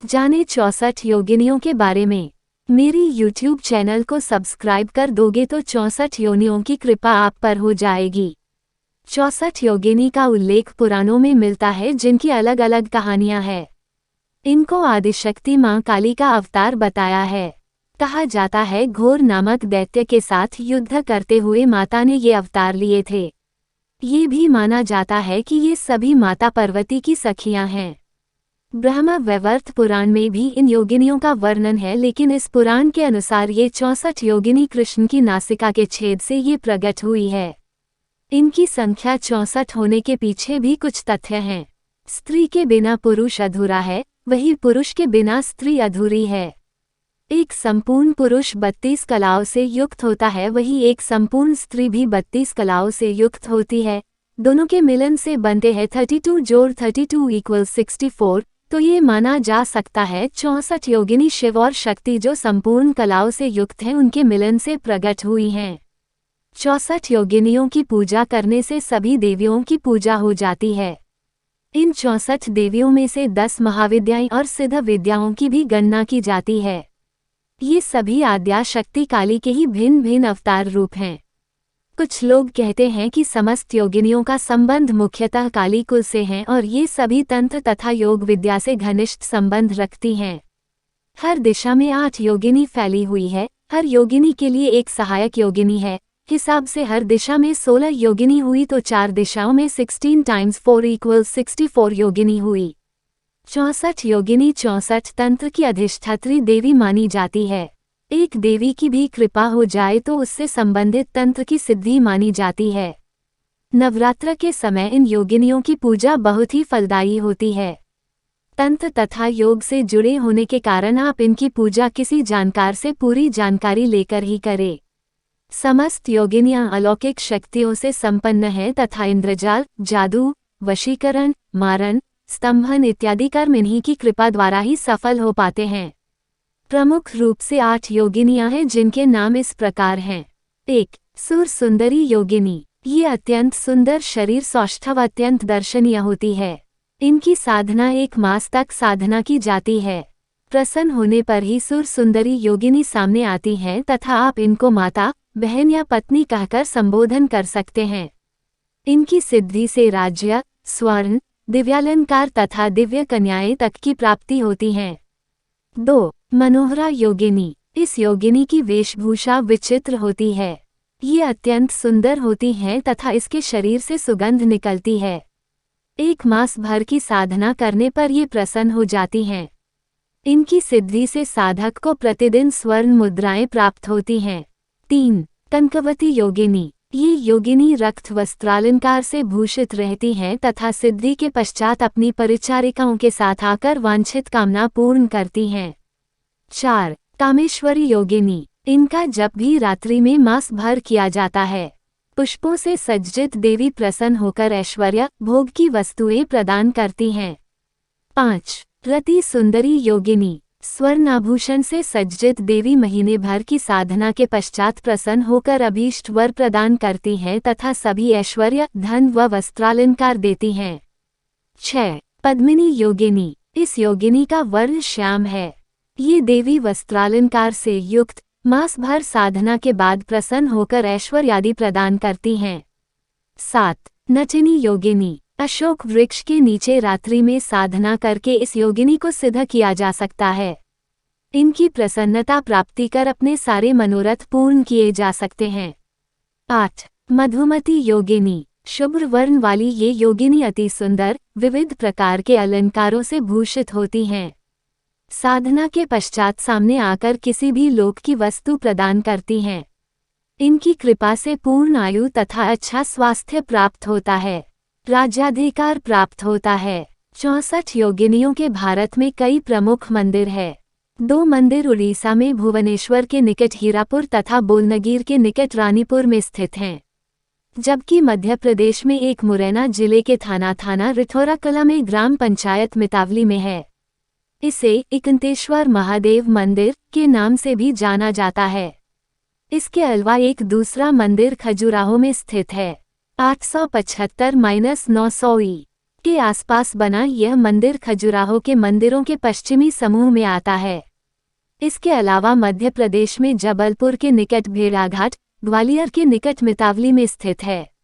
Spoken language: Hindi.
जाने 64 योगिनियों के बारे में। मेरी YouTube चैनल को सब्सक्राइब कर दोगे तो 64 योनियों की कृपा आप पर हो जाएगी। 64 योगिनी का उल्लेख पुराणों में मिलता है जिनकी अलग अलग कहानियां हैं। इनको आदिशक्ति मां काली का अवतार बताया है। कहा जाता है घोर नामक दैत्य के साथ युद्ध करते हुए माता ने ये अवतार लिए थे। ये भी माना जाता है कि ये सभी माता पार्वती की सखियां हैं। ब्रह्म वैवर्त पुराण में भी इन योगिनियों का वर्णन है, लेकिन इस पुराण के अनुसार ये 64 योगिनी कृष्ण की नासिका के छेद से ये प्रकट हुई है। इनकी संख्या 64 होने के पीछे भी कुछ तथ्य हैं। स्त्री के बिना पुरुष अधूरा है, वही पुरुष के बिना स्त्री अधूरी है। एक संपूर्ण पुरुष 32 कलाओं से युक्त होता है, वही एक संपूर्ण स्त्री भी 32 कलाओं से युक्त होती है। दोनों के मिलन से बनते हैं 32 जोड़ 32 = 64। तो ये माना जा सकता है 64 योगिनी शिव और शक्ति जो संपूर्ण कलाओं से युक्त हैं उनके मिलन से प्रकट हुई हैं। 64 योगिनियों की पूजा करने से सभी देवियों की पूजा हो जाती है। इन 64 देवियों में से 10 महाविद्याएं और सिद्ध विद्याओं की भी गणना की जाती है। ये सभी आद्या शक्ति काली के ही भिन्न भिन्न अवतार रूप हैं। कुछ लोग कहते हैं कि समस्त योगिनियों का संबंध मुख्यतः काली कुल से हैं और ये सभी तंत्र तथा योग विद्या से घनिष्ठ संबंध रखती हैं। हर दिशा में 8 योगिनी फैली हुई है। हर योगिनी के लिए एक सहायक योगिनी है। हिसाब से हर दिशा में 16 योगिनी हुई तो 4 दिशाओं में 16 × 4 = 64 योगिनी हुई। 64 योगिनी 64 तंत्र की अधिष्ठात्री देवी मानी जाती है। एक देवी की भी कृपा हो जाए तो उससे संबंधित तंत्र की सिद्धि मानी जाती है। नवरात्र के समय इन योगिनियों की पूजा बहुत ही फलदायी होती है। तंत्र तथा योग से जुड़े होने के कारण आप इनकी पूजा किसी जानकार से पूरी जानकारी लेकर ही करें। समस्त योगिनियां अलौकिक शक्तियों से संपन्न हैं तथा इंद्रजाल, जादू, वशीकरण, मारण, स्तंभन इत्यादि कर्म इन्हीं की कृपा द्वारा ही सफल हो पाते हैं। प्रमुख रूप से 8 योगिनियां हैं जिनके नाम इस प्रकार हैं। 1. सुर सुंदरी योगिनी। ये अत्यंत सुंदर शरीर सौष्ठव अत्यंत दर्शनीय होती है। इनकी साधना 1 मास तक साधना की जाती है। प्रसन्न होने पर ही सुर सुंदरी योगिनी सामने आती हैं तथा आप इनको माता, बहन या पत्नी कहकर संबोधन कर सकते हैं। इनकी सिद्धि से राज्य, स्वर्ण, दिव्यालंकार तथा दिव्य कन्याएं तक की प्राप्ति होती है। 2. मनोहरा योगिनी। इस योगिनी की वेशभूषा विचित्र होती है। ये अत्यंत सुंदर होती हैं तथा इसके शरीर से सुगंध निकलती है। 1 मास भर की साधना करने पर ये प्रसन्न हो जाती हैं। इनकी सिद्धि से साधक को प्रतिदिन स्वर्ण मुद्राएं प्राप्त होती हैं। 3. कनकवती योगिनी। ये योगिनी रक्त वस्त्रालंकार से भूषित रहती हैं तथा सिद्धि के पश्चात अपनी परिचारिकाओं के साथ आकर वांछित कामना पूर्ण करती हैं। 4. कामेश्वरी योगिनी। इनका जप भी रात्रि में मास भर किया जाता है। पुष्पों से सज्जित देवी प्रसन्न होकर ऐश्वर्य, भोग की वस्तुएं प्रदान करती हैं। 5. रति सुंदरी योगिनी। स्वर्ण आभूषण से सज्जित देवी महीने भर की साधना के पश्चात प्रसन्न होकर अभीष्ट वर प्रदान करती हैं तथा सभी ऐश्वर्य, धन व वस्त्रालंकार देती हैं। 6. पद्मिनी योगिनी। इस योगिनी का वर्ण श्याम है। ये देवी वस्त्रालंकार से युक्त मास भर साधना के बाद प्रसन्न होकर ऐश्वर्यादि प्रदान करती हैं। 7. नचिनी योगिनी। अशोक वृक्ष के नीचे रात्रि में साधना करके इस योगिनी को सिद्ध किया जा सकता है। इनकी प्रसन्नता प्राप्ति कर अपने सारे मनोरथ पूर्ण किए जा सकते हैं। 8. मधुमती योगिनी। शुभ्र वर्ण वाली ये योगिनी अति सुंदर, विविध प्रकार के अलंकारों से भूषित होती हैं। साधना के पश्चात सामने आकर किसी भी लोक की वस्तु प्रदान करती हैं। इनकी कृपा से पूर्ण आयु तथा अच्छा स्वास्थ्य प्राप्त होता है। राज्याधिकार प्राप्त होता है। 64 योगिनियों के भारत में कई प्रमुख मंदिर है। 2 मंदिर उड़ीसा में भुवनेश्वर के निकट हीरापुर तथा बोलनगीर के निकट रानीपुर में स्थित हैं। जबकि मध्य प्रदेश में एक मुरैना जिले के थाना रिठौरा कला में ग्राम पंचायत मितावली में है। इसे इकंतेश्वर महादेव मंदिर के नाम से भी जाना जाता है। इसके अलावा एक दूसरा मंदिर खजुराहो में स्थित है। 875-900 ई के आसपास बना यह मंदिर खजुराहो के मंदिरों के पश्चिमी समूह में आता है। इसके अलावा मध्य प्रदेश में जबलपुर के निकट भेड़ाघाट, ग्वालियर के निकट मितावली में स्थित है।